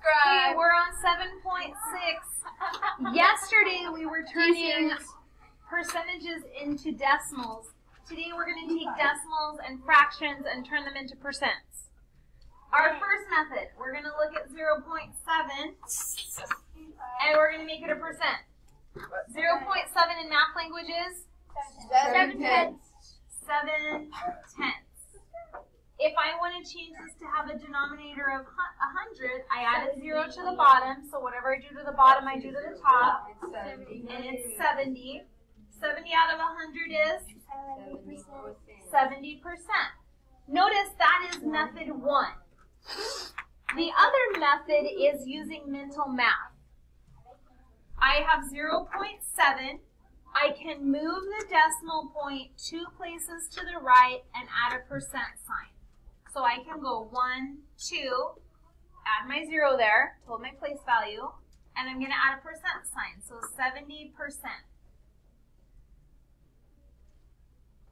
subscribe. Okay, we're on 7.6. Yesterday we were turning percentages into decimals. Today we're going to take decimals and fractions and turn them into percents. Our first method, we're going to look at 0.7 and we're going to make it a percent. 0.7 in math language is? 7/10. 7/10. If I want to change this to have a denominator of 100, I add a 0 to the bottom. So whatever I do to the bottom, I do to the top. And it's 70. 70 out of 100 is? 70%. Notice that is method 1. The other method is using mental math. I have 0.7. I can move the decimal point 2 places to the right and add a percent sign. So I can go 1, 2, add my 0 there, hold my place value, and I'm going to add a percent sign, so 70%.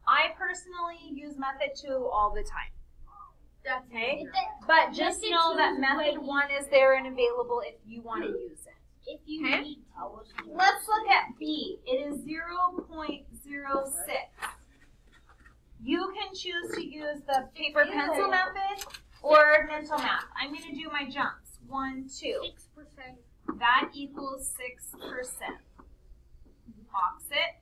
I personally use method 2 all the time. Okay? But just know that method 1 is there and available if you want to use it. Okay? Let's look at B. It is 0.06. You can choose to use the paper pencil method or mental math. I'm going to do my jumps. 1, 2. 6%. That equals 6%. Box it.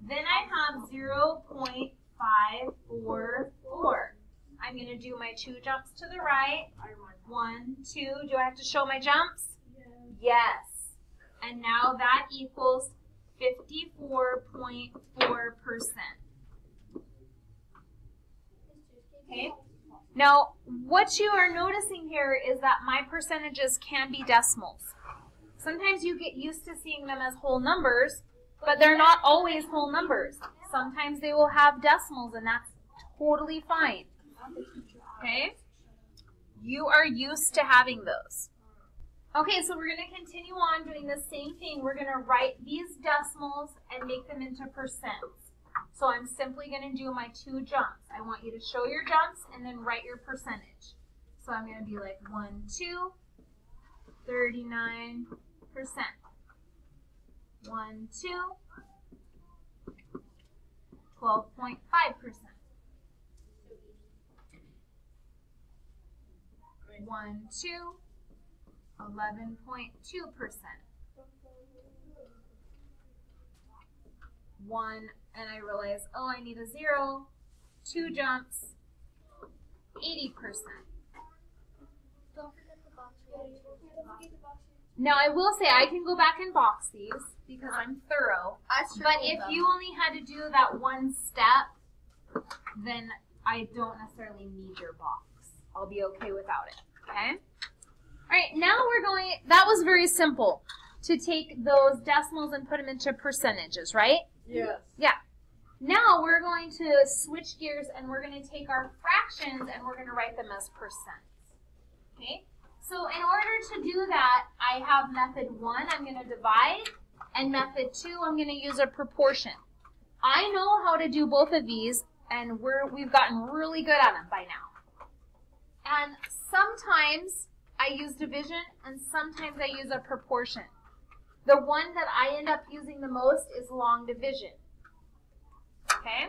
Then I have 0.544. I'm going to do my 2 jumps to the right. 1, 2. Do I have to show my jumps? Yes. And now that equals 54.4%. Okay. Now, what you are noticing here is that my percentages can be decimals. Sometimes you get used to seeing them as whole numbers, but they're not always whole numbers. Sometimes they will have decimals, and that's totally fine. Okay? You are used to having those. Okay, so we're going to continue on doing the same thing. We're going to write these decimals and make them into percents. So I'm simply going to do my 2 jumps. I want you to show your jumps and then write your percentage. So I'm going to be like 1, 2, 39%. 1, 2, 12.5%. 1, 2, 11.2%. 1, and I realize, oh, I need a 0. 2 jumps, 80%. Don't forget the box. Now, I will say I can go back and box these because I'm thorough. But if you only had to do that one step, then I don't necessarily need your box. I'll be okay without it, okay? All right, now we're going, that was very simple, to take those decimals and put them into percentages, right? Yes. Yeah. Now we're going to switch gears and we're going to take our fractions and we're going to write them as percents. Okay? So in order to do that, I have method 1, I'm going to divide, and method 2, I'm going to use a proportion. I know how to do both of these, and we've gotten really good at them by now. And sometimes I use division, and sometimes I use a proportion. The one that I end up using the most is long division. Okay?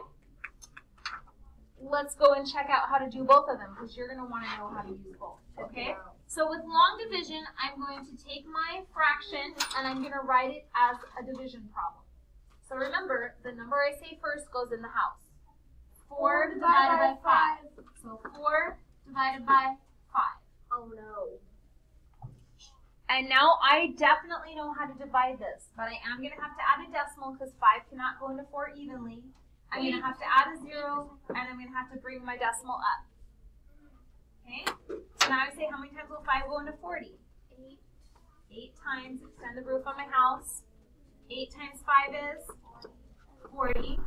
Let's go and check out how to do both of them, because you're going to want to know how to use both. Okay? So with long division, I'm going to take my fraction, and I'm going to write it as a division problem. So remember, the number I say first goes in the house. 4 divided by 5. So 4 divided by 5. Oh no. And now I definitely know how to divide this, but I am going to have to add a decimal because 5 cannot go into 4 evenly. I'm going to have to add a 0, and I'm going to have to bring my decimal up. Okay? So now I say, how many times will 5 go into 40? 8. 8 times. Extend the roof on my house. 8 times 5 is 40.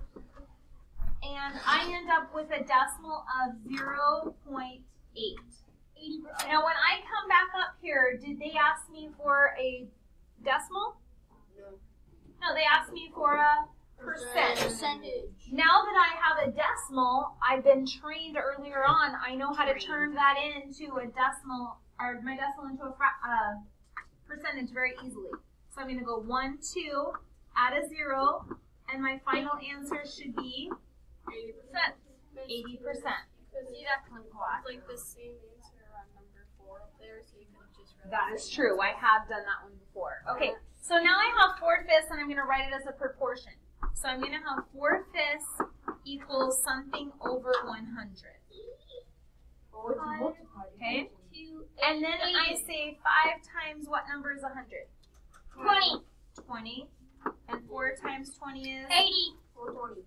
And I end up with a decimal of 0.8. Now, when I come back up here, did they ask me for a decimal? No. No, they asked me for a Percentage. Now that I have a decimal, I've been trained earlier on, I know how to turn that into a decimal, or my decimal into a percentage very easily. So I'm going to go 1, 2, add a 0, and my final answer should be 80%. 80%. See that kind of class? Like the same answer on number 4 up there, so you can just write That is true. I have done that one before. Okay, so now I have 4/5, and I'm going to write it as a proportion. So I'm going to have 4/5 equals something over 100. Okay? And then I say 5 times what number is 100? 20. 20. And 4 times 20 is? 80.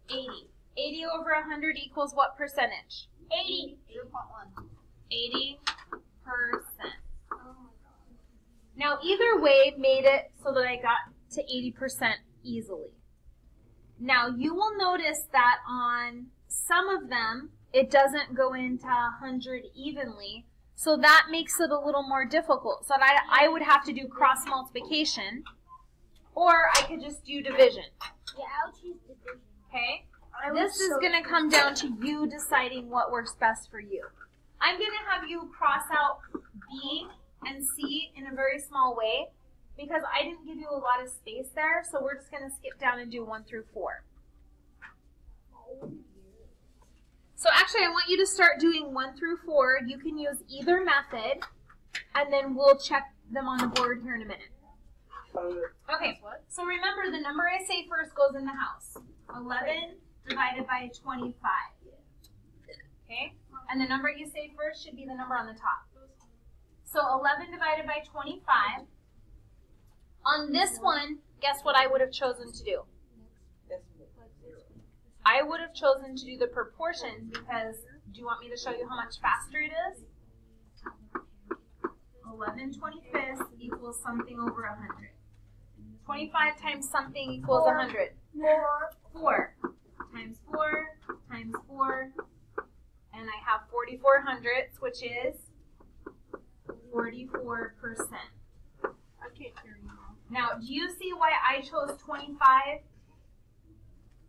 80. 80 over 100 equals what percentage? 80. 0.1. 80%. Oh my god. Now either way made it so that I got to 80% easily. Now you will notice that on some of them, it doesn't go into 100 evenly, so that makes it a little more difficult. So that I would have to do cross multiplication, or I could just do division. Yeah, I'll choose division. Okay? This is going to come down to you deciding what works best for you. I'm going to have you cross out B and C in a very small way because I didn't give you a lot of space there, so we're just going to skip down and do 1 through 4. So actually, I want you to start doing 1 through 4. You can use either method, and then we'll check them on the board here in a minute. Okay, so remember the number I say first goes in the house. 11 divided by 25. Okay? And the number you say first should be the number on the top. So 11 divided by 25. On this one, guess what I would have chosen to do? I would have chosen to do the proportion because, do you want me to show you how much faster it is? 11/25 equals something over 100. 25 times something equals 100. 4 times 4 times 4, and I have 44 hundredths, which is 44%. I can't hear you. Now, do you see why I chose 25?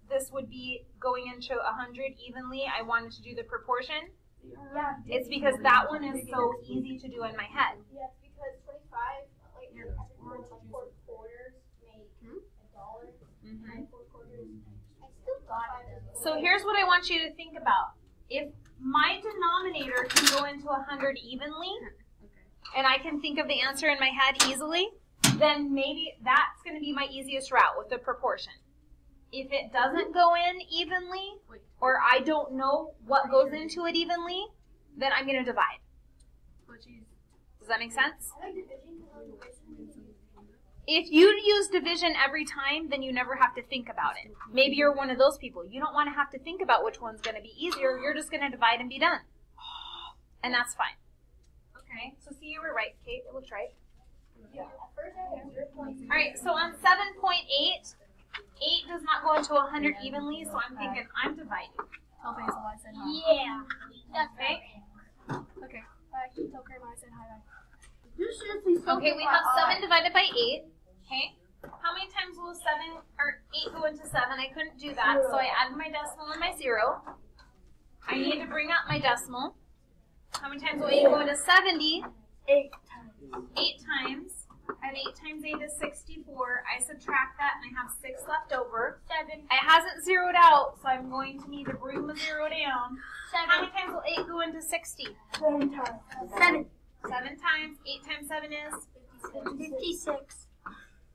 This would be going into 100 evenly. I wanted to do the proportion. Yeah. It's because that one is so easy to do in my head. Yeah, because 25, like, like 4 quarters make $1. And 4 quarters, I still got it. So here's what I want you to think about. If my denominator can go into 100 evenly, and I can think of the answer in my head easily, then maybe that's going to be my easiest route with the proportion. If it doesn't go in evenly, or I don't know what goes into it evenly, then I'm going to divide. Does that make sense? If you use division every time, then you never have to think about it. Maybe you're one of those people. You don't want to have to think about which one's going to be easier. You're just going to divide and be done. And that's fine. Okay, so see, you were right, Kate. It looks right. Yeah. All right, so on 7.8, 8 does not go into 100 evenly, so I'm thinking I'm dividing. Tell Basil I said hi. Yeah. That's Okay? Okay. Tell Grandma I said hi. Okay, we have 7 divided by 8. Okay? How many times will 7 or 8 go into 7? I couldn't do that, so I added my decimal and my 0. I need to bring up my decimal. How many times will 8 go into 70? 8 times. 8 times. And 8 times 8 is 64. I subtract that and I have 6 left over. 7. It hasn't zeroed out, so I'm going to need to bring the 0 down. 7. How many times will 8 go into 60? 7 times. 7. 7 times. 8 times 7 is? 56.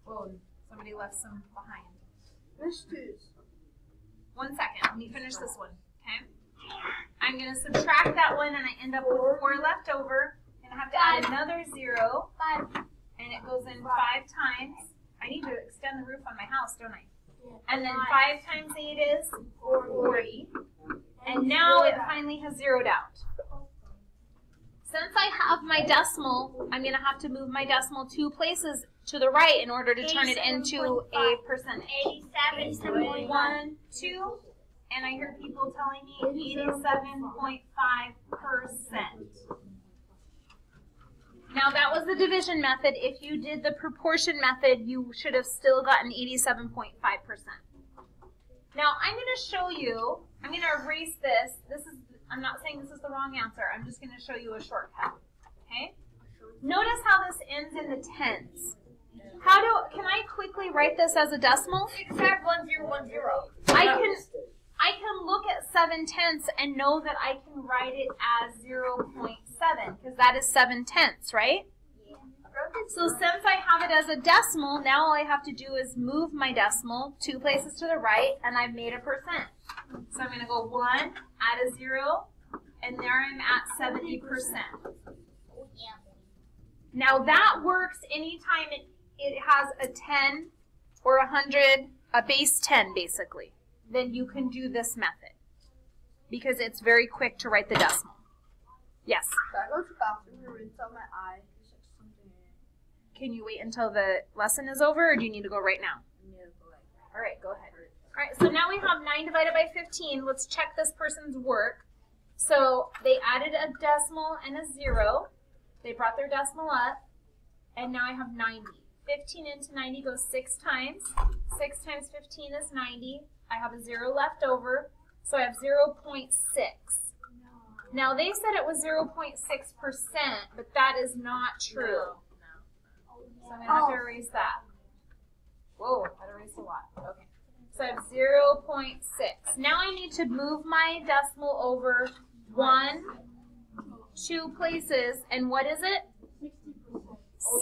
Whoa, somebody left some behind. There's 2's. 1 second. Let me finish this one. Okay? I'm going to subtract that one and I end up with 4 left over. I'm going to have to add another 0. 5. And it goes in 5 times. I need to extend the roof on my house, don't I? Yeah. And then 5 times 8 is 40. And now it finally has zeroed out. Since I have my decimal, I'm going to have to move my decimal 2 places to the right in order to turn it into a percentage. 87.5. 1, 2, and I hear people telling me 87.5%. Now that was the division method. If you did the proportion method, you should have still gotten 87.5%. Now I'm going to show you, I'm going to erase this. I'm not saying this is the wrong answer. I'm just going to show you a shortcut. Okay? Notice how this ends in the tens. Can I quickly write this as a decimal? Exact 1010. I can look at 7/10 and know that I can write it as 0.7 because that is 7/10, right? Yeah. So since I have it as a decimal, now all I have to do is move my decimal 2 places to the right, and I've made a percent. So I'm going to go 1, add a 0, and there I'm at 70%. Yeah. Now that works anytime it has a 10 or 100, a base 10 basically. Then you can do this method because it's very quick to write the decimal. Yes? Can I go to the bathroom and rinse out my eye? There's like something in it. Can you wait until the lesson is over, or do you need to go right now? I need to go like All right, go ahead. All right, so now we have 9 divided by 15. Let's check this person's work. So they added a decimal and a 0. They brought their decimal up, and now I have 90. 15 into 90 goes 6 times. 6 times 15 is 90. I have a 0 left over, so I have 0.6. Now they said it was 0.6%, but that is not true. So I'm going to have to erase that. Whoa, that erased a lot. Okay. So I have 0.6. Now I need to move my decimal over 1, 2 places, and what is it?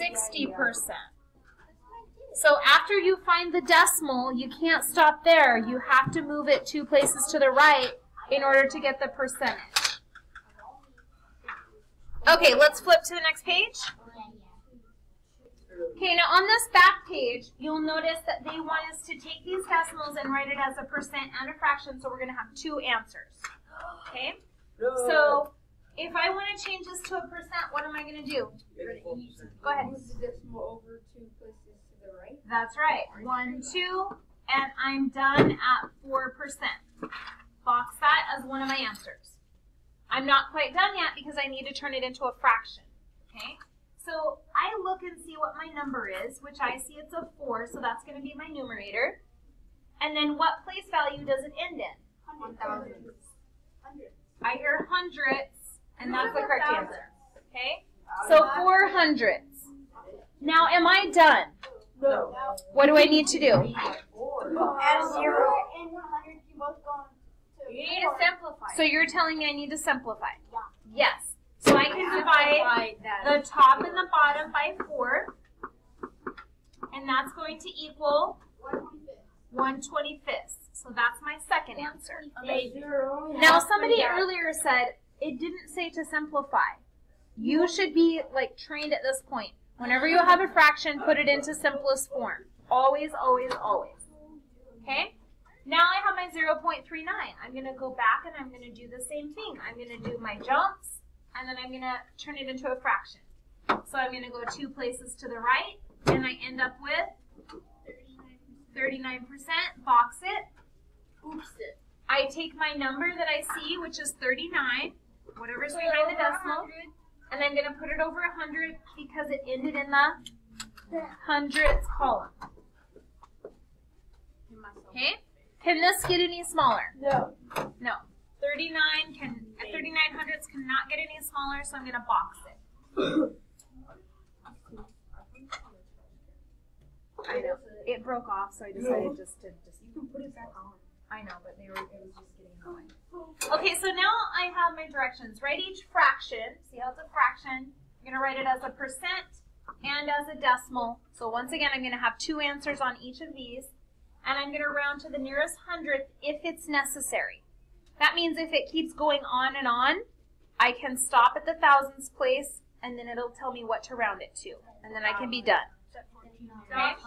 60%. So after you find the decimal, you can't stop there. You have to move it 2 places to the right in order to get the percentage. Okay, let's flip to the next page. Okay, now on this back page, you'll notice that they want us to take these decimals and write it as a percent and a fraction, so we're going to have 2 answers. Okay? So if I want to change this to a percent, what am I going to do? Go ahead. move the decimal over 2 places to the right. That's right. 1, 2, and I'm done at 4%. Box that as one of my answers. I'm not quite done yet because I need to turn it into a fraction. Okay? So I look and see what my number is, which I see it's a 4, so that's going to be my numerator. And then what place value does it end in? 1,000. I hear hundreds, and that's the correct answer. Okay? So 4 hundredths. Now, am I done? No. What do I need to do? Add 0 and 100, you both go to. You need to simplify. So you're telling me I need to simplify? Yeah. Yes. So I can divide the top and the bottom by 4, and that's going to equal 1/25. So that's my second answer. Now somebody earlier said it didn't say to simplify. You should be like trained at this point. Whenever you have a fraction, put it into simplest form. Always, always, always. Okay? Now I have my 0.39. I'm going to go back and I'm going to do the same thing. I'm going to do my jumps, and then I'm going to turn it into a fraction. So I'm going to go 2 places to the right, and I end up with 39%. Box it. Oops it. I take my number that I see, which is 39, whatever's behind the decimal, and I'm going to put it over 100 because it ended in the hundredths column. Okay? Can this get any smaller? No. No. 39 hundredths cannot get any smaller, so I'm going to box it. I know. It broke off, so I decided just to You can put it back on. I know, but it was just getting annoying. Okay, so now I have my directions. Write each fraction. See how it's a fraction? I'm going to write it as a percent and as a decimal. So once again, I'm going to have 2 answers on each of these. And I'm going to round to the nearest hundredth if it's necessary. That means if it keeps going on and on, I can stop at the thousands place, and then it'll tell me what to round it to. And then I can be done. Okay?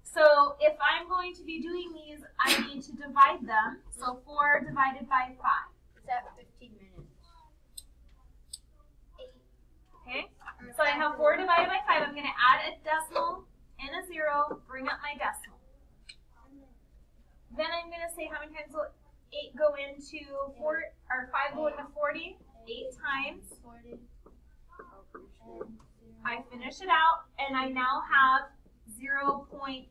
So if I'm going to be doing these, I need to divide them. So 4 divided by 5. It's at 15 minutes. 8. Okay? So I have 4 divided by 5. I'm going to add a decimal and a 0, bring up my decimal. Then I'm going to say how many times will 8 go into 4, or 5 go into 40? 8 times. I finish it out, and I now have 0.8.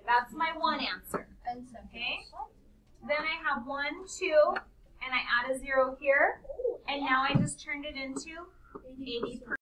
That's my one answer. And seconds. Okay. Then I have 1, 2, and I add a 0 here. And now I just turned it into 80%.